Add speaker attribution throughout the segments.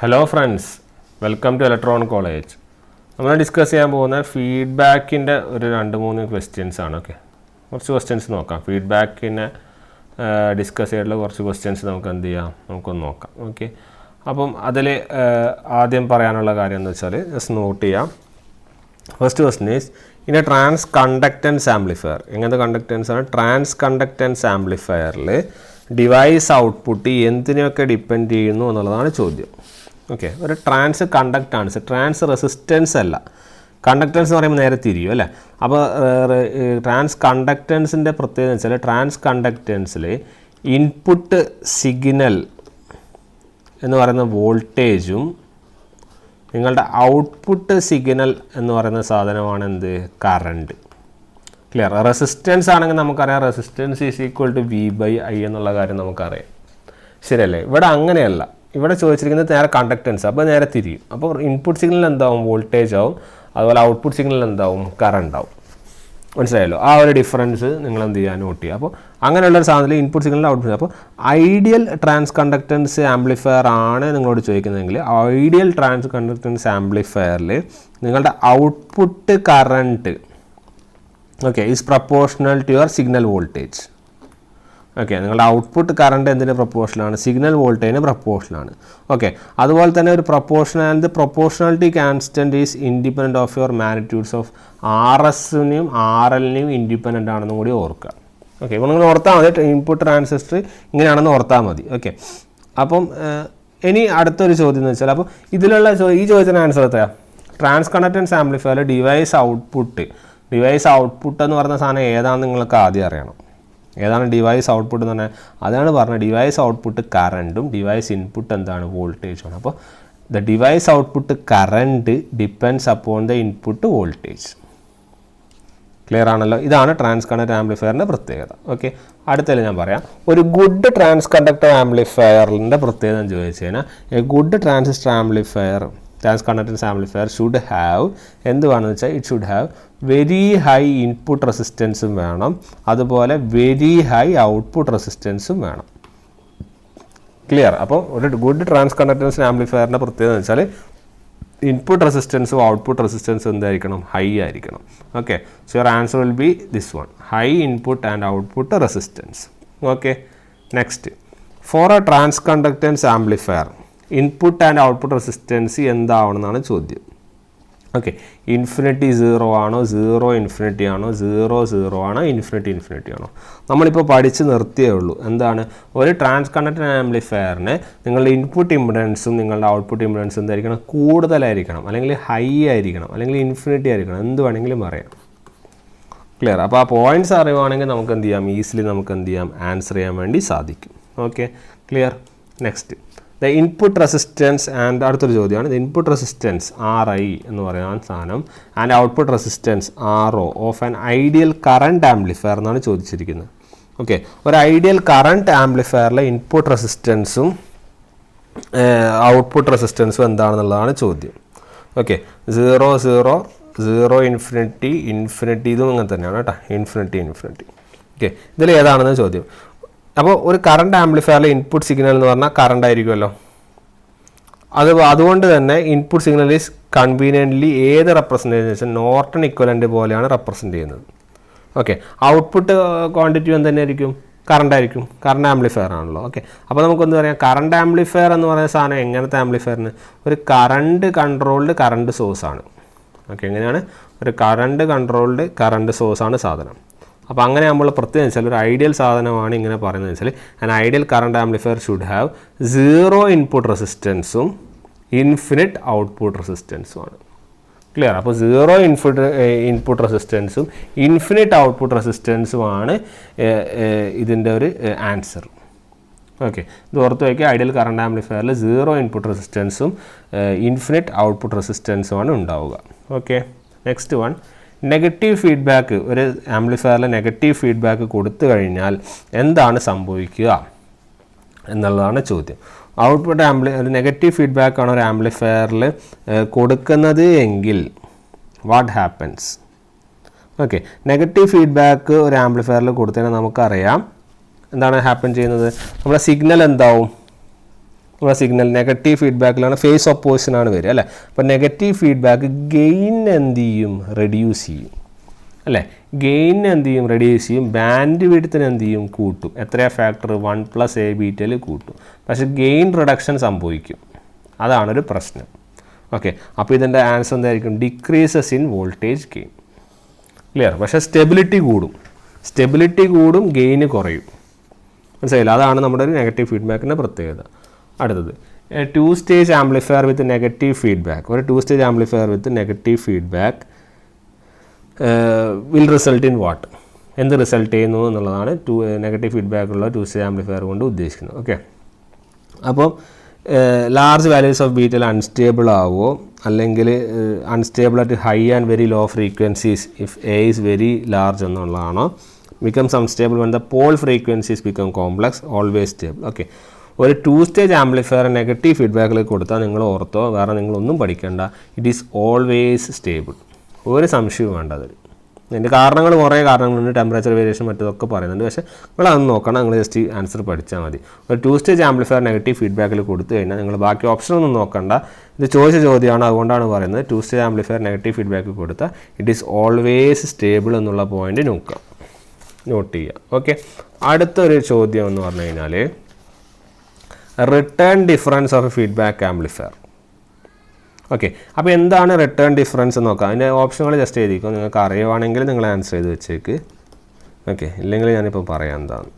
Speaker 1: Hello friends, welcome to electron college. നമ്മൾ discuss ചെയ്യാൻ പോകുന്ന ഫീഡ്ബാക്കിൻ്റെ ഒരു 2-3 ക്വസ്റ്റ്യൻസ് ആണ്. ഓക്കെ, കുറച്ച് ക്വസ്റ്റ്യൻസ് നോക്കാം. ഫീഡ്ബാക്കിനെ ഡിസ്കസ് ചെയ്തിട്ടുള്ള കുറച്ച് ക്വസ്റ്റ്യൻസ് നമുക്ക് എന്ത് ചെയ്യാം, നമുക്കൊന്ന് നോക്കാം. ഓക്കെ, അപ്പം അതിൽ ആദ്യം പറയാനുള്ള കാര്യം എന്ന് വെച്ചാൽ ജസ്റ്റ് നോട്ട് ചെയ്യാം. First question is in a trans conductance amplifier. എങ്ങനത്തെ കണ്ടക്റ്റൻസ് ആണ്? ട്രാൻസ് കണ്ടക്റ്റൻസ് ആംപ്ലിഫയറിൽ ഡിവൈസ് ഔട്ട്പുട്ട് എന്തിനെയൊക്കെ ഡിപ്പെൻഡ് ചെയ്യുന്നു എന്നുള്ളതാണ് ചോദ്യം. ഓക്കെ, ഒരു ട്രാൻസ് കണ്ടക്റ്റൻസ്, ട്രാൻസ് റെസിസ്റ്റൻസ് അല്ല. കണ്ടക്റ്റൻസ് എന്ന് പറയുമ്പോൾ നേരെ തിരിയും അല്ലേ. അപ്പോൾ ട്രാൻസ് കണ്ടക്റ്റൻസിൻ്റെ പ്രത്യേകത എന്ന് വെച്ചാൽ ട്രാൻസ് കണ്ടക്റ്റൻസിൽ ഇൻപുട്ട് സിഗ്നൽ എന്ന് പറയുന്ന വോൾട്ടേജും നിങ്ങളുടെ ഔട്ട്പുട്ട് സിഗ്നൽ എന്ന് പറയുന്ന സാധനമാണ് എന്ത്? കറണ്ട്. ക്ലിയർ. റെസിസ്റ്റൻസ് ആണെങ്കിൽ നമുക്കറിയാം, resistance is equal to V/I എന്നുള്ള കാര്യം നമുക്കറിയാം, ശരിയല്ലേ? ഇവിടെ അങ്ങനെയല്ല. ഇവിടെ ചോദിച്ചിരിക്കുന്നത് നേരെ കണ്ടക്റ്റൻസ്, അപ്പോൾ നേരെ തിരിയും. അപ്പോൾ ഇൻപുട്ട് സിഗ്നൽ എന്താവും? വോൾട്ടേജ് ആവും. അതുപോലെ ഔട്ട്പുട്ട് സിഗ്നൽ എന്താവും? കറണ്ട് ആവും. മനസ്സിലായല്ലോ? ആ ഒരു ഡിഫറൻസ് നിങ്ങൾ എന്ത് ചെയ്യുക, നോട്ട് ചെയ്യുക. അപ്പോൾ അങ്ങനെയുള്ളൊരു സാധനത്തിൽ ഇൻപുട്ട് സിഗ്നൽ ഔട്ട്പുട്ട്. അപ്പോൾ ഐഡിയൽ ട്രാൻസ് കണ്ടക്റ്റൻസ് ആംപ്ലിഫയർ ആണ് നിങ്ങളോട് ചോദിക്കുന്നതെങ്കിൽ ഐഡിയൽ ട്രാൻസ് കണ്ടക്റ്റൻസ് ആംപ്ലിഫയറിൽ നിങ്ങളുടെ output current is proportional to your signal voltage. Okay, നിങ്ങളുടെ ഔട്ട്പുട്ട് കറണ്ട് എന്തിന് പ്രപ്പോർഷനാണ്? സിഗ്നൽ വോൾട്ടേജിന് പ്രപ്പോർഷനാണ്. ഓക്കെ, അതുപോലെ തന്നെ ഒരു proportionality constant is independent of your magnitudes of RSനെയും RLനെയും ഇൻഡിപെൻഡൻ്റ് ആണെന്നും കൂടി ഓർക്കുക. ഓക്കെ, ഇപ്പോൾ നിങ്ങൾ ഓർത്താൽ മതി, ഇൻപുട്ട് ട്രാൻസിസ്റ്റർ ഇങ്ങനെയാണെന്ന് ഓർത്താൽ മതി. ഓക്കെ, അപ്പം ഇനി അടുത്തൊരു ചോദ്യം എന്ന് വെച്ചാൽ, അപ്പോൾ ഇതിലുള്ള ഈ ചോദ്യത്തിന് ആൻസർ എത്രയാണ്? ട്രാൻസ് കണ്ടക്റ്റൻസ് ആംപ്ലിഫയറിൽ ഡിവൈസ് ഔട്ട്പുട്ട് എന്ന് പറയുന്ന സാധനം ഏതാണെന്ന് നിങ്ങൾക്ക് ആദ്യം അറിയണം. ഏതാണ് ഡിവൈസ് ഔട്ട്പുട്ട് എന്ന് പറഞ്ഞാൽ? അതാണ് പറഞ്ഞത്, ഡിവൈസ് ഔട്ട്പുട്ട് കറണ്ടും ഡിവൈസ് ഇൻപുട്ട് എന്താണ്? വോൾട്ടേജുമാണ്. അപ്പോൾ the device output current depends upon the input voltage. Clear ആണല്ലോ? ഇതാണ് ട്രാൻസ് കണ്ടക്ടർ ആംപ്ലിഫയറിൻ്റെ പ്രത്യേകത. ഓക്കെ, അടുത്തതിൽ ഞാൻ പറയാം. ഒരു ഗുഡ് ട്രാൻസ് കണ്ടക്ടർ ആംപ്ലിഫയറിൻ്റെ പ്രത്യേകത എന്ന് ചോദിച്ചു കഴിഞ്ഞാൽ, a good transconductance amplifier should have എന്തുവാണെന്ന് വെച്ചാൽ, it should have very high input റെസിസ്റ്റൻസും വേണം, അതുപോലെ വെരി ഹൈ ഔട്ട്പുട്ട് റെസിസ്റ്റൻസും വേണം. ക്ലിയർ? അപ്പോൾ ഒരു ഗുഡ് ട്രാൻസ് കണ്ടക്ടൻസ് ആംപ്ലിഫയറിൻ്റെ പ്രത്യേകത എന്ന് വെച്ചാൽ ഇൻപുട്ട് റെസിസ്റ്റൻസും ഔട്ട്പുട്ട് റെസിസ്റ്റൻസും എന്തായിരിക്കണം? ഹൈ ആയിരിക്കണം. Okay, so your answer will be this one, high input and output resistance. Okay, next, for a transconductance amplifier input and output resistance എന്താവണമെന്നാണ് ചോദ്യം. ഓക്കെ, ഇൻഫിനിറ്റി 0 ആണോ, 0 ഇൻഫിനിറ്റി ആണോ, 0 0 ആണോ, ഇൻഫിനിറ്റി ആണോ? നമ്മളിപ്പോൾ പഠിച്ച് നിർത്തിയേ ഉള്ളൂ. എന്താണ്? ഒരു ട്രാൻസ് കണ്ടക്ടർ ആംപ്ലിഫയറിന് നിങ്ങളുടെ ഇൻപുട്ട് ഇമ്പിഡൻസും നിങ്ങളുടെ ഔട്ട്പുട്ട് ഇമ്പിഡൻസും എന്തായിരിക്കണം? കൂടുതലായിരിക്കണം, അല്ലെങ്കിൽ ഹൈ ആയിരിക്കണം, അല്ലെങ്കിൽ ഇൻഫിനിറ്റി ആയിരിക്കണം, എന്ത് വേണമെങ്കിലും പറയാം. ക്ലിയർ? അപ്പോൾ ആ പോയിൻറ്റ്സ് അറിയുവാണെങ്കിൽ നമുക്ക് എന്ത് ചെയ്യാം? ഈസിലി നമുക്ക് എന്ത് ചെയ്യാം? ആൻസർ ചെയ്യാൻ വേണ്ടി സാധിക്കും. Okay, clear? Next, the input resistance and അടുത്തൊരു ചോദ്യമാണ്, ദ ഇൻപുട്ട് റെസിസ്റ്റൻസ് RI എന്ന് പറയുന്ന സാധനം and output resistance RO of an ideal current amplifier എന്നാണ് ചോദിച്ചിരിക്കുന്നത്. ഓക്കെ, ഒരു ഐഡിയൽ കറണ്ട് ആംപ്ലിഫയറിലെ ഇൻപുട്ട് റെസിസ്റ്റൻസും ഔട്ട്പുട്ട് റെസിസ്റ്റൻസും എന്താണെന്നുള്ളതാണ് ചോദ്യം. ഓക്കെ, 0 0 0 ഇൻഫിനിറ്റി ഇതും അങ്ങനെ തന്നെയാണ് കേട്ടോ, ഇൻഫിനിറ്റി. ഓക്കെ, ഇതിൽ ഏതാണെന്ന് ചോദ്യം. അപ്പോൾ ഒരു കറണ്ട് ആംപ്ലിഫയറിലെ ഇൻപുട്ട് സിഗ്നൽ എന്ന് പറഞ്ഞാൽ കറണ്ട് ആയിരിക്കുമല്ലോ. അതുകൊണ്ട് തന്നെ ഇൻപുട്ട് സിഗ്നൽ ഈസ് കൺവീനിയൻ്റ്ലി ഏത് റെപ്രസെൻറ്റേഷൻ നോർട്ടൺ ഇക്വലൻ്റ് പോലെയാണ് റെപ്രസെൻറ്റ് ചെയ്യുന്നത്. ഓക്കെ, ഔട്ട്പുട്ട് ക്വാണ്ടിറ്റി എന്തായിരിക്കും? കറണ്ട് ആയിരിക്കും, കറണ്ട് ആംപ്ലിഫയർ ആണല്ലോ. ഓക്കെ, അപ്പോൾ നമുക്കൊന്ന് പറയാം, കറണ്ട് ആംപ്ലിഫയർ എന്ന് പറയുന്ന സാധനം എങ്ങനത്തെ ആംപ്ലിഫയറിന്? ഒരു കറണ്ട് കൺട്രോൾഡ് കറണ്ട് സോഴ്സാണ്. ഓക്കെ, എങ്ങനെയാണ്? ഒരു കറണ്ട് കൺട്രോൾഡ് കറണ്ട് സോഴ്സാണ് സാധനം. അപ്പോൾ അങ്ങനെ നമ്മൾ പ്രത്യേകം വെച്ചാൽ ഒരു ഐഡിയൽ സാധനമാണ് ഇങ്ങനെ പറയുന്നത് വെച്ചാൽ, an ideal current amplifier should have 0 input റെസിസ്റ്റൻസും ഇൻഫിനിറ്റ് ഔട്ട്പുട്ട് റെസിസ്റ്റൻസുമാണ്. ക്ലിയർ? അപ്പോൾ 0 ഇൻപുട്ട് റെസിസ്റ്റൻസും ഇൻഫിനിറ്റ് ഔട്ട്പുട്ട് റെസിസ്റ്റൻസുമാണ് ഇതിൻ്റെ ഒരു ആൻസർ. ഓക്കെ, ഇത് ഓർത്ത് വയ്ക്കുക. ഐഡിയൽ കറണ്ട് ആംപ്ലിഫയറിൽ 0 ഇൻപുട്ട് റെസിസ്റ്റൻസും ഇൻഫിനിറ്റ് ഔട്ട്പുട്ട് റെസിസ്റ്റൻസുമാണ് ഉണ്ടാവുക. Okay, next one, negative feedback. ഒരു ആംപ്ലിഫയറിൽ നെഗറ്റീവ് ഫീഡ്ബാക്ക് കൊടുത്തു കഴിഞ്ഞാൽ എന്താണ് സംഭവിക്കുക എന്നുള്ളതാണ് ചോദ്യം. ഔട്ട്പുട്ട് ഒരു നെഗറ്റീവ് ഫീഡ്ബാക്കാണ് ഒരു ആംപ്ലിഫയറിൽ കൊടുക്കുന്നത് എങ്കിൽ what happens? Okay, negative feedback ഒരു ആംപ്ലിഫയറിൽ കൊടുത്തതിന് നമുക്കറിയാം എന്താണ് ഹാപ്പൻ ചെയ്യുന്നത്? നമ്മുടെ സിഗ്നൽ എന്താവും? നമ്മുടെ സിഗ്നൽ നെഗറ്റീവ് ഫീഡ്ബാക്കിലാണ് ഫേസ് ഓപ്പോസിഷനാണ് വരിക അല്ലേ. അപ്പോൾ നെഗറ്റീവ് ഫീഡ്ബാക്ക് ഗെയിൻ എന്ത് ചെയ്യും, റെഡ്യൂസ് ചെയ്യും അല്ലേ. ഗെയിൻ എന്ത് ചെയ്യും, റെഡ്യൂസ് ചെയ്യും. ബാൻഡ് വിഡ്ത്തിന് എന്ത് ചെയ്യും, കൂട്ടും. എത്രയാണ് ഫാക്ടർ, 1 + A/β കൂട്ടും. പക്ഷേ ഗെയിൻ റിഡക്ഷൻ സംഭവിക്കും, അതാണൊരു പ്രശ്നം. ഓക്കെ, അപ്പോൾ ഇതിൻ്റെ ആൻസർ എന്തായിരിക്കും, decreases in voltage gain. Clear. പക്ഷേ സ്റ്റെബിലിറ്റി കൂടും ഗെയിന് കുറയും. മനസ്സിലായില്ല, അതാണ് നമ്മുടെ ഒരു നെഗറ്റീവ് ഫീഡ്ബാക്കിൻ്റെ പ്രത്യേകത. അടുത്തത് 2 stage amplifier with negative feedback. ഒരു 2 stage amplifier with negative feedback will result in what, എന്ത് റിസൾട്ട് ചെയ്യുന്നു എന്നുള്ളതാണ് നെഗറ്റീവ് ഫീഡ്ബാക്കുള്ള 2 സ്റ്റേജ് ആംപ്ലിഫയർ കൊണ്ട് ഉദ്ദേശിക്കുന്നത്. ഓക്കെ, അപ്പോൾ ലാർജ് വാല്യൂസ് ഓഫ് ബീറ്റയിൽ അൺസ്റ്റേബിൾ ആവുമോ, അല്ലെങ്കിൽ unstable at high and very low frequencies if A is very large എന്നുള്ളതാണോ, becomes unstable when the pole frequencies become complex, always stable. Okay, ഒരു 2 stage amplifier negative ഫീഡ്ബാക്കിൽ കൊടുത്താൽ നിങ്ങൾ ortho, വേറെ നിങ്ങളൊന്നും പഠിക്കേണ്ട, ഇറ്റ് ഈസ് ഓൾവേസ് സ്റ്റേബിൾ. ഒരു സംശയവും വേണ്ട. അതിൽ അതിൻ്റെ കാരണങ്ങൾ കുറേ കാരണങ്ങളുണ്ട്, ടെമ്പറേച്ചർ വേരിയേഷൻ മറ്റതൊക്കെ പറയുന്നുണ്ട്. പക്ഷേ നിങ്ങളതൊന്നും നോക്കണം, നിങ്ങൾ ജസ്റ്റ് ആൻസർ പഠിച്ചാൽ മതി. ഒരു 2 സ്റ്റേജ് ആംപ്ലിഫയർ നെഗറ്റീവ് ഫീഡ്ബാക്കിൽ കൊടുത്തു കഴിഞ്ഞാൽ നിങ്ങൾ ബാക്കി ഓപ്ഷനൊന്നും നോക്കണ്ട. ഇത് ചോദിച്ച ചോദ്യമാണ്, അതുകൊണ്ടാണ് പറയുന്നത് 2 സ്റ്റേജ് ആംപ്ലിഫയർ നെഗറ്റീവ് ഫീഡ്ബാക്കിൽ കൊടുത്താൽ ഇറ്റ് ഈസ് ഓൾവേസ് സ്റ്റേബിൾ എന്നുള്ള പോയിന്റ് നോട്ട് ചെയ്യുക. ഓക്കെ, അടുത്തൊരു ചോദ്യം എന്ന് പറഞ്ഞു കഴിഞ്ഞാൽ return difference of feedback amplifier. Okay, അപ്പോൾ എന്താണ് റിട്ടേൺ ഡിഫറൻസ് എന്ന് നോക്കാം. അതിൻ്റെ ഓപ്ഷനുകൾ ജസ്റ്റ് എഴുതിക്കോ, നിങ്ങൾക്ക് അറിയുവാണെങ്കിൽ നിങ്ങൾ ആൻസർ ചെയ്ത് വെച്ചേക്ക്. ഓക്കെ, ഇല്ലെങ്കിൽ ഞാനിപ്പോൾ പറയാം എന്താണ്.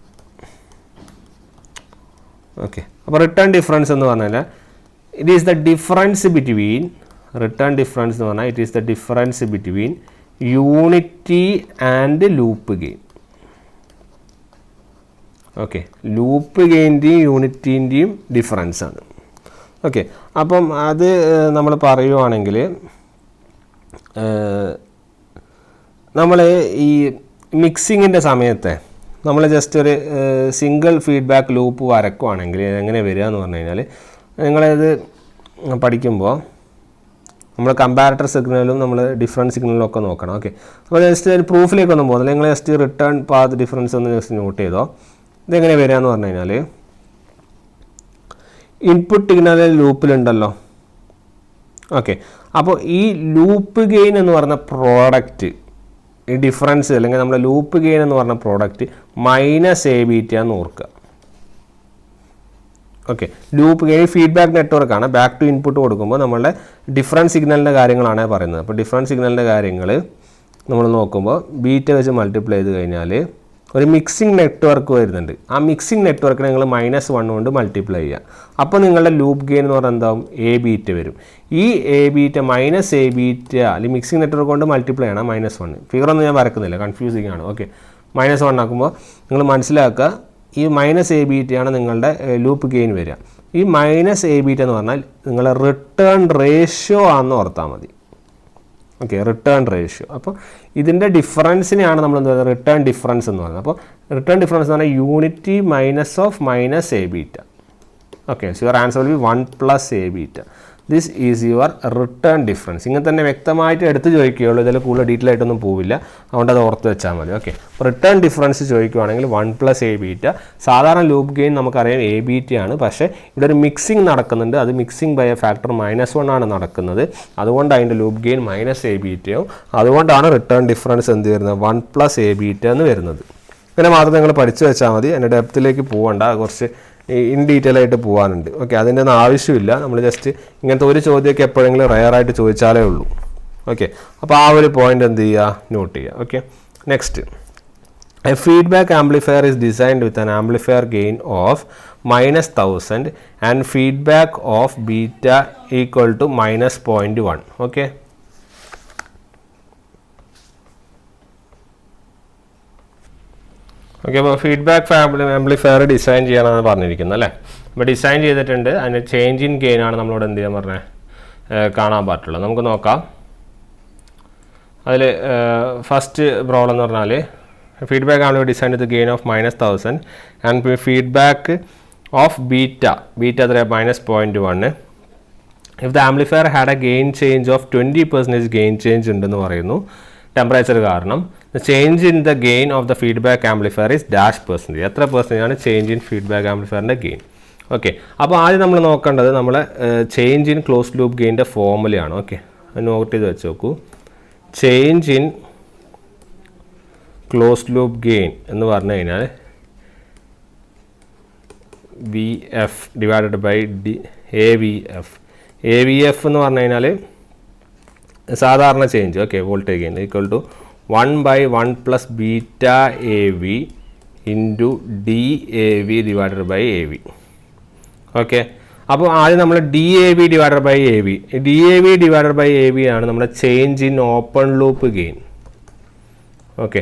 Speaker 1: ഓക്കെ, അപ്പോൾ റിട്ടേൺ ഡിഫറൻസ് എന്ന് പറഞ്ഞാൽ it is the difference between, return difference എന്ന് പറഞ്ഞാൽ it is the difference between unity and loop gain. Okay, loop ഗെയിൻ്റെയും യൂണിറ്റീൻ്റെയും ഡിഫറൻസാണ്. ഓക്കെ, അപ്പം അത് നമ്മൾ പറയുവാണെങ്കിൽ നമ്മൾ ഈ മിക്സിങ്ങിൻ്റെ സമയത്തെ നമ്മൾ ജസ്റ്റ് ഒരു സിംഗിൾ ഫീഡ്ബാക്ക് ലൂപ്പ് വരക്കുവാണെങ്കിൽ എങ്ങനെ വരിക എന്ന് പറഞ്ഞു കഴിഞ്ഞാൽ, നിങ്ങളത് പഠിക്കുമ്പോൾ നമ്മൾ കമ്പാരറ്റർ സിഗ്നലും നമ്മൾ ഡിഫറൻറ്റ് സിഗ്നലും ഒക്കെ നോക്കണം. ഓക്കെ, അപ്പോൾ ജസ്റ്റ് ഒരു പ്രൂഫിലേക്കൊന്നും പോകുന്നില്ല, നിങ്ങൾ ജസ്റ്റ് റിട്ടേൺ പാത്ത് ഡിഫറൻസ് ഒന്ന് ജസ്റ്റ് നോട്ട് ചെയ്തോ. ഇതെങ്ങനെ വരിക എന്ന് പറഞ്ഞു കഴിഞ്ഞാൽ, ഇൻപുട്ട് സിഗ്നൽ ലൂപ്പിലുണ്ടല്ലോ. ഓക്കെ, അപ്പോൾ ഈ ലൂപ്പ് ഗെയിൻ എന്ന് പറഞ്ഞ പ്രോഡക്റ്റ്, ഈ ഡിഫറൻസ് അല്ലെങ്കിൽ നമ്മുടെ ലൂപ്പ് ഗെയിൻ എന്ന് പറഞ്ഞ പ്രോഡക്റ്റ് -A/β എന്ന് ഓർക്കുക. ഓക്കെ, ലൂപ്പ് ഗെയിൻ ഫീഡ്ബാക്ക് നെറ്റ്വർക്കാണ്. ബാക്ക് ടു ഇൻപുട്ട് കൊടുക്കുമ്പോൾ നമ്മളുടെ ഡിഫറൻറ്റ് സിഗ്നലിൻ്റെ കാര്യങ്ങളാണ് പറയുന്നത്. അപ്പോൾ ഡിഫറൻറ്റ് സിഗ്നലിൻ്റെ കാര്യങ്ങൾ നമ്മൾ നോക്കുമ്പോൾ ബീറ്റ വെച്ച് മൾട്ടിപ്ലൈ ചെയ്ത് കഴിഞ്ഞാൽ ഒരു മിക്സിംഗ് നെറ്റ്വർക്ക് വരുന്നുണ്ട്. ആ മിക്സിംഗ് നെറ്റ്വർക്കിനെ നിങ്ങൾ -1 കൊണ്ട് മൾട്ടിപ്ലൈ ചെയ്യുക. അപ്പോൾ നിങ്ങളുടെ ലൂപ്പ് ഗെയിൻ എന്ന് പറഞ്ഞാൽ എന്താവും, A/β വരും. ഈ A/β -A/β അല്ലെങ്കിൽ മിക്സിംഗ് നെറ്റ്വർക്ക് കൊണ്ട് മൾട്ടിപ്ലൈ ചെയ്യണം -1. ഫിഗറൊന്നും ഞാൻ വരക്കുന്നില്ല, കൺഫ്യൂസിങ് ആണ്. ഓക്കെ, -1 ആക്കുമ്പോൾ നിങ്ങൾ മനസ്സിലാക്കുക, ഈ -A/β ആണ് നിങ്ങളുടെ ലൂപ്പ് ഗെയിൻ വരിക. ഈ -A/β എന്ന് പറഞ്ഞാൽ നിങ്ങളുടെ റിട്ടേൺ റേഷ്യോ ആണെന്ന് ഓർത്താൽ മതി. Okay, return ratio. അപ്പോൾ ഇതിൻ്റെ ഡിഫറൻസിനെയാണ് നമ്മൾ എന്താ പറയുക, റിട്ടേൺ ഡിഫറൻസ് എന്ന് പറയുന്നത്. അപ്പോൾ റിട്ടേൺ ഡിഫറൻസ് എന്ന് പറഞ്ഞാൽ unity -A/β. Okay, so your answer will B 1 + A/β. This is your return difference. ഇങ്ങനെ തന്നെ വ്യക്തമായിട്ട് എടുത്ത് ചോദിക്കുകയുള്ളൂ, ഇതിൽ കൂടുതൽ ഡീറ്റെയിൽ ആയിട്ടൊന്നും പോവില്ല, അതുകൊണ്ട് അത് ഓർത്ത് വെച്ചാൽ മതി. ഓക്കെ, റിട്ടേൺ ഡിഫറൻസ് ചോദിക്കുകയാണെങ്കിൽ 1 + A/β. സാധാരണ ലൂപ്പ് ഗെയിൻ നമുക്കറിയാം A/β ആണ്, പക്ഷേ ഇവിടെ ഒരു മിക്സിംഗ് നടക്കുന്നുണ്ട്. അത് മിക്സിംഗ് ബൈ എ ഫാക്ടർ -1 ആണ് നടക്കുന്നത്. അതുകൊണ്ട് അതിൻ്റെ ലൂപ്പ് ഗെയിൻ -A/β. അതുകൊണ്ടാണ് റിട്ടേൺ ഡിഫറൻസ് എന്ത് വരുന്നത്, 1 + A/β എന്ന് വരുന്നത്. ഇങ്ങനെ മാത്രം നിങ്ങൾ പഠിച്ചു വെച്ചാൽ മതി. എൻ്റെ ഡെപ്തിലേക്ക് പോകണ്ട, കുറച്ച് ഇൻ ഡീറ്റെയിൽ ആയിട്ട് പോകാനുണ്ട്. ഓക്കെ, അതിൻ്റെ ഒന്നും ആവശ്യമില്ല. നമ്മൾ ജസ്റ്റ് ഇങ്ങനത്തെ ഒരു ചോദ്യമൊക്കെ എപ്പോഴെങ്കിലും റെയറായിട്ട് ചോദിച്ചാലേ ഉള്ളൂ. ഓക്കെ, അപ്പോൾ ആ ഒരു പോയിന്റ് എന്ത് ചെയ്യുക, നോട്ട് ചെയ്യുക. Okay, next, A feedback amplifier is designed with an amplifier gain of -1000 and feedback of beta equal to -0.1. Okay, okay, അപ്പോൾ ഫീഡ്ബാക്ക് ആംപ്ലിഫയർ ഡിസൈൻ ചെയ്യാനാണ് പറഞ്ഞിരിക്കുന്നത് അല്ലേ. അപ്പോൾ ഡിസൈൻ ചെയ്തിട്ടുണ്ട്, അതിൻ്റെ ചേഞ്ച് ഇൻ ഗെയിൻ ആണ് നമ്മളോട് എന്ത് ചെയ്യാൻ പറഞ്ഞത്, കാണാൻ പറ്റുള്ളൂ. നമുക്ക് നോക്കാം. അതിൽ ഫസ്റ്റ് പ്രോബ്ലം എന്ന് പറഞ്ഞാൽ feedback amplifier design with gain of -1000 and feedback of beta എത്രയാണ്, -0.1. If the amplifier had a gain change of 20% gain change ഉണ്ടെന്ന് പറയുന്നു ടെമ്പറേച്ചർ കാരണം. The change in the gain of the feedback amplifier is -%. എത്ര percentage ആണ് change in feedback ആംപ്ലിഫയറിൻ്റെ gain? Okay, അപ്പോൾ ആദ്യം നമ്മൾ നോക്കേണ്ടത് നമ്മളെ ചേഞ്ച് ഇൻ ക്ലോസ് ലൂപ്പ് ഗെയിൻ്റെ ഫോർമുലയാണ്. ഓക്കെ, നോട്ട് ചെയ്ത് വെച്ച് നോക്കൂ. Change in close loop gain എന്ന് പറഞ്ഞു കഴിഞ്ഞാൽ V F divided by A V F. A V F എന്ന് പറഞ്ഞു കഴിഞ്ഞാൽ സാധാരണ change. Okay, voltage gain equal to 1/1 plus beta A V into D A V divided by A V. Okay, അപ്പോൾ ആദ്യം നമ്മൾ D A V divided by A V, D A V divided by A V ആണ് നമ്മുടെ change in open loop gain. Okay,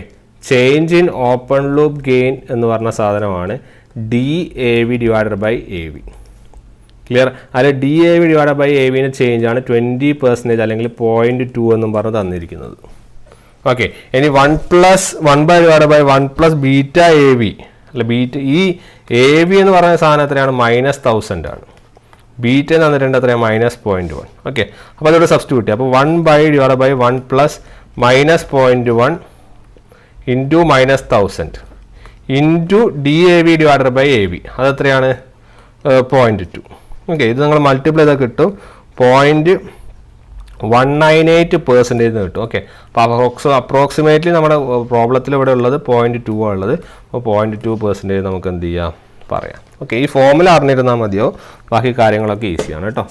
Speaker 1: change in open loop gain എന്ന് പറഞ്ഞ സാധനമാണ് D A V divided by A V. Clear? അതിൽ D A V divided by A വിൻ്റെ change ആണ് 20% അല്ലെങ്കിൽ 0.2 എന്നും പറഞ്ഞ് തന്നിരിക്കുന്നത്. ഓക്കെ, ഇനി 1/1 പ്ലസ് ബീറ്റ എ വി അല്ല ബീറ്റ ഈ എ വി എന്ന് പറയുന്ന സാധനം എത്രയാണ്? -1000 ആണ്. ബീറ്റ എന്ന് തന്നിട്ടുണ്ട് എത്രയാണ്? -0.1. ഓക്കെ, അപ്പോൾ അതോടെ സബ്സ്റ്റിറ്റ്യൂട്ട് ചെയ്യുക. അപ്പോൾ 1/1 plus -0.1 into -1000 into D A V divided by A V, അതെത്രയാണ്? 0.2. ഓക്കെ, ഇത് നിങ്ങൾ മൾട്ടിപ്ലൈ ചെയ്താൽ കിട്ടും 0.198% കിട്ടും. ഓക്കെ, അപ്പോൾ അപ്രോക്സിമേറ്റ്ലി നമ്മുടെ പ്രോബ്ലത്തിൽ ഇവിടെ ഉള്ളത് 0.2 ആണ് ഉള്ളത്. അപ്പോൾ 0.2% നമുക്ക് എന്ത് ചെയ്യാം? പറയാം. ഓക്കെ, ഈ ഫോമുല അറിഞ്ഞിരുന്നാൽ മതിയോ, ബാക്കി കാര്യങ്ങളൊക്കെ ഈസിയാണ് കേട്ടോ.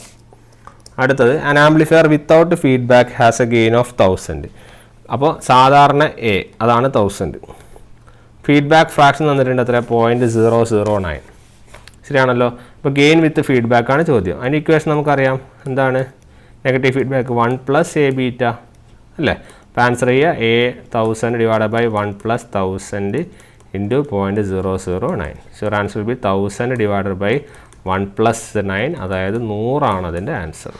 Speaker 1: അടുത്തത് an amplifier without feedback has A gain of 1000. അപ്പോൾ സാധാരണ എ അതാണ് 1000. ഫീഡ്ബാക്ക് ഫ്രാക്ഷൻ തന്നിട്ടുണ്ട് എത്ര? 0.009. ശരിയാണല്ലോ. ഇപ്പോൾ ഗെയിൻ വിത്ത് ഫീഡ്ബാക്ക് ആണ് ചോദ്യം. അതിൻ്റെ ഇക്വേഷൻ നമുക്കറിയാം. എന്താണ്? Negative feedback 1 plus A beta അല്ലേ? അപ്പോൾ ആൻസർ ചെയ്യുക A 1000 divided by 1 plus 1000 into 0.009. So answer will be 1000 divided by 1 plus 9, അതായത് 100 ആണ് അതിൻ്റെ ആൻസർ.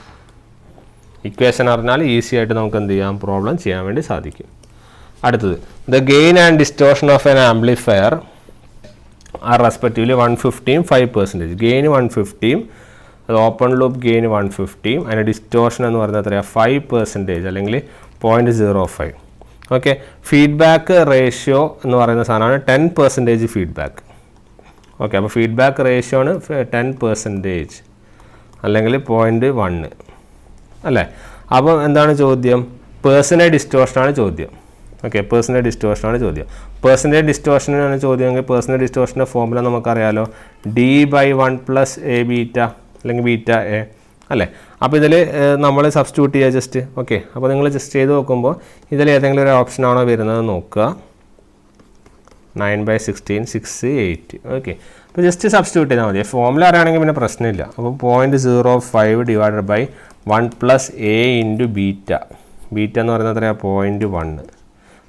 Speaker 1: ഇക്വേഷൻ അറിഞ്ഞാൽ ഈസി ആയിട്ട് നമുക്ക് എന്ത് ചെയ്യാം? പ്രോബ്ലം ചെയ്യാൻ വേണ്ടി സാധിക്കും. അടുത്തത് the gain and distortion of an amplifier are respectively 150 5%. Gain 150, അത് ഓപ്പൺ ലൂപ്പ് ഗെയിൻ 150, അതിൻ്റെ ഡിസ്റ്റോർഷൻ എന്ന് പറയുന്നത് എത്രയാണ്? 5% അല്ലെങ്കിൽ 0.05. ഓക്കെ, ഫീഡ്ബാക്ക് റേഷ്യോ എന്ന് പറയുന്ന സാധനമാണ് 10% ഫീഡ്ബാക്ക്. ഓക്കെ, അപ്പോൾ ഫീഡ്ബാക്ക് റേഷ്യോ ആണ് 10% അല്ലെങ്കിൽ 0.1 അല്ലേ? അപ്പോൾ എന്താണ് ചോദ്യം? പേഴ്സണേജ് ഡിസ്റ്റോർഷനാണ് ചോദ്യം. ഓക്കെ, പേഴ്സണേജ് ഡിസ്റ്റോർഷനാണ് ചോദ്യം. പേഴ്സണേജ് ഡിസ്റ്റോർഷനാണ് ചോദ്യമെങ്കിൽ പേഴ്സണേജ് ഡിസ്റ്റോർഷൻ്റെ ഫോർമുല നമുക്കറിയാലോ, D/1 പ്ലസ് എ ബീറ്റ അല്ലെങ്കിൽ ബീറ്റ എ അല്ലേ? അപ്പോൾ ഇതിൽ നമ്മൾ സബ്സ്റ്റിറ്റ്യൂട്ട് ചെയ്യുക ജസ്റ്റ്. ഓക്കെ, അപ്പോൾ നിങ്ങൾ ജസ്റ്റ് ചെയ്ത് നോക്കുമ്പോൾ ഇതിൽ ഏതെങ്കിലും ഒരു ഓപ്ഷനാണോ വരുന്നത് നോക്കുക. 9/16 6 8. ഓക്കെ, അപ്പോൾ ജസ്റ്റ് സബ്സ്റ്റിറ്റ്യൂട്ട് ചെയ്താൽ മതി. ഫോർമുല അറിയാണെങ്കിൽ പിന്നെ പ്രശ്നമില്ല. അപ്പോൾ 0.05 divided by 1 plus A into beta. Beta എന്ന് പറയുന്നത് എത്രയാണ്? 0.1.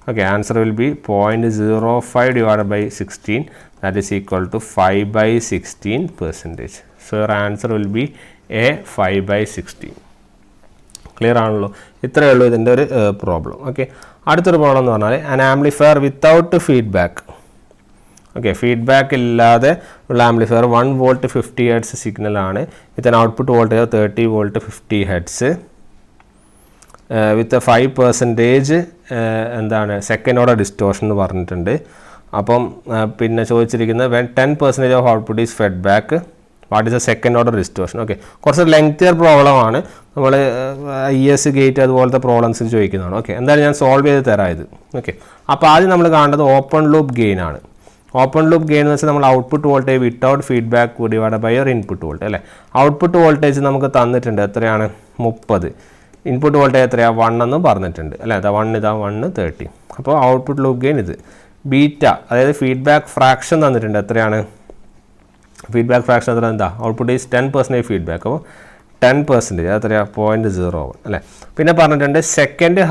Speaker 1: Okay, answer will be 0.05 divided by 16, that is equal to 5/16%. So your answer will be A 5/16. Clear ആണല്ലോ? ഇത്രയേ ഉള്ളൂ ഇതിൻ്റെ ഒരു പ്രോബ്ലം. ഓക്കെ, അടുത്തൊരു പ്രോബ്ലം എന്ന് പറഞ്ഞാൽ an amplifier without feedback. Okay, feedback ഇല്ലാതെ ഉള്ള ആംപ്ലിഫയർ 1 volt 50 Hz സിഗ്നലാണ് with an output voltage 30 volt 50 Hz വിത്ത് 5% എന്താണ് സെക്കൻഡ് ഓർഡർ ഡിസ്റ്റോർഷൻ എന്ന് പറഞ്ഞിട്ടുണ്ട്. അപ്പം പിന്നെ ചോദിച്ചിരിക്കുന്നത് when 10% of output is fed back, what is A second order distortion. Okay, കുറച്ച് ലെങ്തിയർ പ്രോബ്ലമാണ്. നമ്മൾ IS ഗേറ്റ് അതുപോലത്തെ പ്രോബ്ലംസ് ചോദിക്കുന്നതാണ്. ഓക്കെ, എന്തായാലും ഞാൻ സോൾവ് ചെയ്ത് തരാം ഇത്. ഓക്കെ, അപ്പോൾ ആദ്യം നമ്മൾ കാണേണ്ടത് ഓപ്പൺ ലൂപ്പ് ഗെയിൻ ആണ്. ഓപ്പൺ ലൂപ്പ് ഗെയിൻ എന്ന് വെച്ചാൽ നമ്മൾ output voltage without feedback divided by your input voltage അല്ലേ? ഔട്ട്പുട്ട് വോൾട്ടേജ് നമുക്ക് തന്നിട്ടുണ്ട് എത്രയാണ്? 30. ഇൻപുട്ട് വോൾട്ടേജ് എത്രയാണ്? 1 എന്ന് പറഞ്ഞിട്ടുണ്ട് അല്ലേ? ഇതാ 1 30. അപ്പോൾ ഔട്ട്പുട്ട് ലൂപ്പ് ഗെയിൻ ഇത്. ബീറ്റ അതായത് ഫീഡ്ബാക്ക് ഫ്രാക്ഷൻ തന്നിട്ടുണ്ട് എത്രയാണ്? ഫീഡ്ബാക്ക് ഫ്രാക്ഷൻ എത്ര? എന്താ? Output is 10% feedback. അപ്പോൾ 10% എത്രയാണ്? 0.01 അല്ലേ? പിന്നെ പറഞ്ഞിട്ടുണ്ട് സെക്കൻഡ്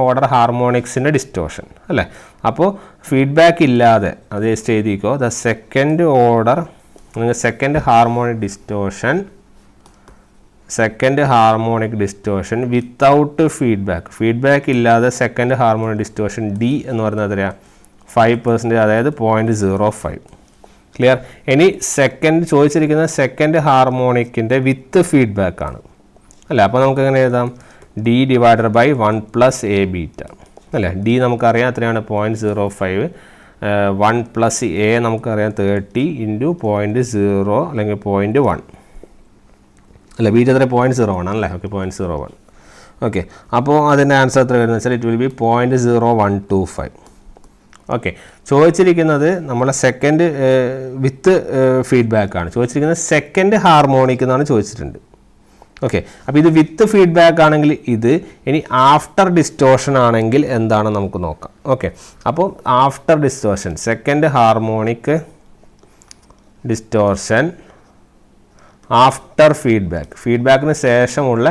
Speaker 1: ഓർഡർ ഹാർമോണിക്സിൻ്റെ ഡിസ്റ്റോർഷൻ അല്ലേ? അപ്പോൾ ഫീഡ്ബാക്ക് ഇല്ലാതെ അത് ജസ്റ്റ് എഴുതിക്കോ. The second order second harmonic distortion without feedback. Feedback ഇല്ലാതെ സെക്കൻഡ് ഹാർമോണിക് ഡിസ്റ്റോർഷൻ D എന്ന് പറയുന്നത് എത്രയാണ്? 5%, അതായത് 0.05. ക്ലിയർ? ഇനി സെക്കൻഡ് ചോദിച്ചിരിക്കുന്നത് സെക്കൻഡ് ഹാർമോണിക്കിൻ്റെ വിത്ത് ഫീഡ്ബാക്ക് ആണ് അല്ലേ? അപ്പോൾ നമുക്ക് എങ്ങനെ എഴുതാം? D divided by 1 plus A beta അല്ലേ? D നമുക്കറിയാം എത്രയാണ്? 0.05. 1 പ്ലസ് എ നമുക്കറിയാം 30 ഇൻറ്റു 0.0 അല്ലെങ്കിൽ 0.1 അല്ല ബീറ്റ എത്ര 0.01 അല്ലേ ഓക്കെ 0.01 ഓക്കെ അപ്പോൾ അതിൻ്റെ ആൻസർ എത്ര വരുന്നത് വെച്ചാൽ ഇറ്റ് വിൽ ബി 0.0125 ഓക്കെ ചോദിച്ചിരിക്കുന്നത് നമ്മളെ സെക്കൻഡ് വിത്ത് ഫീഡ്ബാക്കാണ് ചോദിച്ചിരിക്കുന്നത് സെക്കൻഡ് ഹാർമോണിക് എന്നാണ് ചോദിച്ചിട്ടുണ്ട് ഓക്കെ അപ്പോൾ ഇത് വിത്ത് ഫീഡ്ബാക്ക് ആണെങ്കിൽ ഇത് ഇനി ആഫ്റ്റർ ഡിസ്റ്റോർഷൻ ആണെങ്കിൽ എന്താണ് നമുക്ക് നോക്കാം ഓക്കെ അപ്പോൾ after distortion second harmonic distortion after ഫീഡ്ബാക്കിന് ശേഷമുള്ള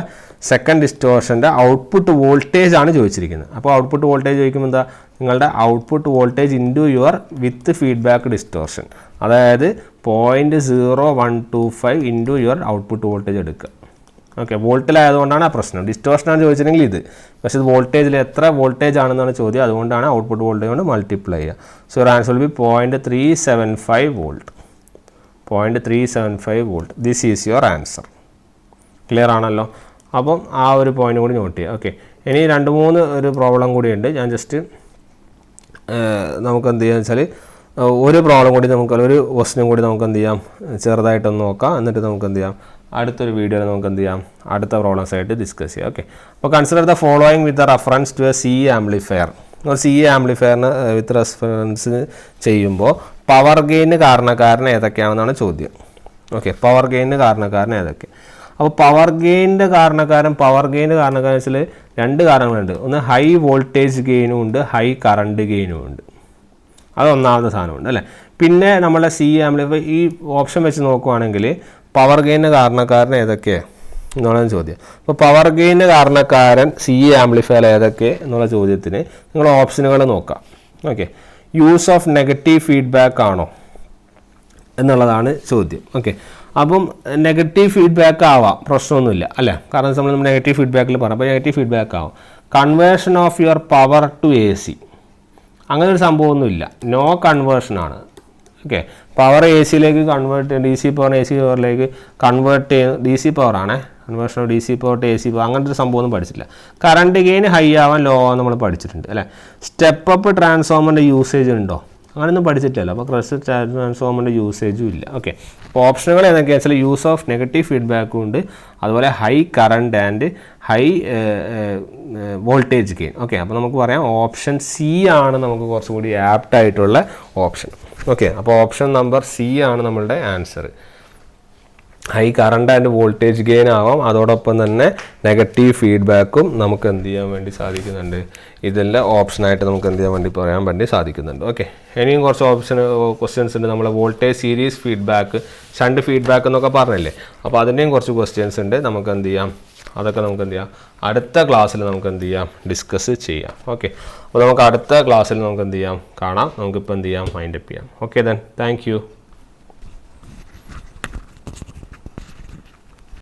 Speaker 1: സെക്കൻഡ് ഡിസ്റ്റോർഷൻ്റെ ഔട്ട്പുട്ട് വോൾട്ടേജ് ആണ് ചോദിച്ചിരിക്കുന്നത് അപ്പോൾ ഔട്ട്പുട്ട് വോൾട്ടേജ് ചോദിക്കുമ്പോൾ എന്താ നിങ്ങളുടെ output voltage into your with feedback distortion അതായത് 0.0125 ഇൻറ്റു യുവർ ഔട്ട്പുട്ട് വോൾട്ടേജ് എടുക്കുക ഓക്കെ വോൾട്ടിലായതുകൊണ്ടാണ് ആ പ്രശ്നം ഡിസ്റ്റോർഷനാണ് ചോദിച്ചിട്ടുണ്ടെങ്കിൽ ഇത് പക്ഷേ ഇത് വോൾട്ടേജിൽ എത്ര വോൾട്ടേജ് ആണെന്നാണ് ചോദ്യം അതുകൊണ്ടാണ് ഔട്ട്പുട്ട് വോൾട്ടേജ് കൊണ്ട് മൾട്ടിപ്ലൈ ചെയ്യുക so your answer will B 0.375 volt 0.375 volt this is your answer clear ആണല്ലോ അപ്പം ആ ഒരു പോയിന്റ് കൂടി നോട്ട് ചെയ്യുക ഓക്കെ ഇനി 2-3 ഒരു പ്രോബ്ലം കൂടിയുണ്ട് ഞാൻ ജസ്റ്റ് നമുക്ക് എന്ത് ചെയ്യാന്ന് വെച്ചാൽ ഒരു പ്രോബ്ലം കൂടി നമുക്ക് ഒരു ക്വസ്റ്റ്യനും കൂടി നമുക്ക് എന്ത് ചെയ്യാം ചെറുതായിട്ടൊന്ന് നോക്കാം എന്നിട്ട് നമുക്ക് എന്ത് ചെയ്യാം അടുത്തൊരു വീഡിയോയിൽ നമുക്ക് എന്ത് ചെയ്യാം അടുത്ത പ്രോബ്ലംസ് ആയിട്ട് ഡിസ്കസ് ചെയ്യാം ഓക്കെ അപ്പോൾ consider the following with the reference to A C amplifier C ആംപ്ലിഫയറിന് വിത്ത് റെഫറൻസ് ചെയ്യുമ്പോൾ പവർ ഗെയിന് കാരണക്കാരൻ ഏതൊക്കെയാണെന്നാണ് ചോദ്യം ഓക്കെ പവർ ഗെയിന് കാരണക്കാരൻ ഏതൊക്കെ അപ്പോൾ പവർ ഗെയിൻ്റെ കാരണക്കാരൻ വെച്ചാൽ 2 കാരണങ്ങളുണ്ട് ഒന്ന് ഹൈ വോൾട്ടേജ് ഗെയിനും ഉണ്ട് ഹൈ കറണ്ട് ഗെയിനും ഉണ്ട് അത് ഒന്നാമത്തെ സാധനമുണ്ട് അല്ലേ പിന്നെ നമ്മളെ സി ആംപ്ലിഫയർ ഈ ഓപ്ഷൻ വെച്ച് നോക്കുവാണെങ്കിൽ പവർ ഗെയിന് കാരണക്കാരൻ ഏതൊക്കെയാണ് എന്നുള്ളതാണ് ചോദ്യം അപ്പോൾ പവർ ഗെയിന് കാരണക്കാരൻ സി ആംപ്ലിഫയർ ഏതൊക്കെ എന്നുള്ള ചോദ്യത്തിന് നിങ്ങൾ ഓപ്ഷനുകൾ നോക്കാം okay use of negative feedback ആണോ എന്നുള്ളതാണ് ചോദ്യം ഓക്കെ അപ്പം നെഗറ്റീവ് ഫീഡ്ബാക്ക് ആവാം പ്രശ്നമൊന്നുമില്ല അല്ലേ കാരണം നമ്മൾ നെഗറ്റീവ് ഫീഡ്ബാക്കിൽ പറഞ്ഞു അപ്പോൾ നെഗറ്റീവ് ഫീഡ്ബാക്ക് ആവും conversion of your power to A C അങ്ങനെ ഒരു സംഭവമൊന്നുമില്ല നോ കൺവേർഷനാണ് ഓക്കെ പവർ എ സിയിലേക്ക് convert D C power A C പവറിലേക്ക് കൺവേർട്ട് ചെയ്യുന്ന ഡി സി പവറാണ് conversion of D C power to A C power അങ്ങനത്തെ ഒരു സംഭവമൊന്നും പഠിച്ചില്ല കറണ്ട് ഗെയിൻ ഹൈ ആവാൻ ലോ ആവാൻ നമ്മൾ പഠിച്ചിട്ടുണ്ട് അല്ലേ സ്റ്റെപ്പ് അപ്പ് ട്രാൻസ്ഫോമറിൻ്റെ യൂസേജ് ഉണ്ടോ അങ്ങനെയൊന്നും പഠിച്ചിട്ടില്ല അപ്പോൾ ക്രസ്റ്റ് ട്രാൻസ്ഫോമറിൻ്റെ യൂസേജും ഇല്ല ഓക്കെ അപ്പോൾ ഓപ്ഷനുകൾ ഏതൊക്കെയാണെന്ന് വെച്ചാൽ യൂസ് ഓഫ് നെഗറ്റീവ് ഫീഡ്ബാക്കും ഉണ്ട് അതുപോലെ high current and high voltage gain okay അപ്പോൾ നമുക്ക് പറയാം ഓപ്ഷൻ സി ആണ് നമുക്ക് കുറച്ചും കൂടി ആപ്റ്റ് ആയിട്ടുള്ള ഓപ്ഷൻ ഓക്കെ അപ്പോൾ ഓപ്ഷൻ നമ്പർ സി ആണ് നമ്മളുടെ answer high current and voltage gain ആവാം അതോടൊപ്പം തന്നെ നെഗറ്റീവ് ഫീഡ്ബാക്കും നമുക്ക് എന്ത് ചെയ്യാൻ വേണ്ടി സാധിക്കുന്നുണ്ട് ഇതെല്ലാം ഓപ്ഷനായിട്ട് നമുക്ക് എന്ത് ചെയ്യാൻ വേണ്ടി പറയാൻ വേണ്ടി സാധിക്കുന്നുണ്ട് ഓക്കെ ഇനിയും കുറച്ച് ക്വസ്റ്റ്യൻസ് ഉണ്ട് നമ്മളെ voltage series feedback shunt feedback എന്നൊക്കെ പറഞ്ഞില്ലേ അപ്പോൾ അതിൻ്റെയും കുറച്ച് ക്വസ്റ്റ്യൻസ് ഉണ്ട് നമുക്ക് എന്ത് ചെയ്യാം അതൊക്കെ നമുക്ക് എന്ത് ചെയ്യാം അടുത്ത ക്ലാസ്സിൽ നമുക്ക് എന്ത് ചെയ്യാം ഡിസ്കസ് ചെയ്യാം ഓക്കെ അപ്പോൾ നമുക്ക് അടുത്ത ക്ലാസ്സിൽ നമുക്ക് എന്ത് ചെയ്യാം കാണാം നമുക്കിപ്പോൾ എന്ത് ചെയ്യാം മൈൻഡ് അപ്പ് ചെയ്യാം ഓക്കെ ദെൻ താങ്ക് യു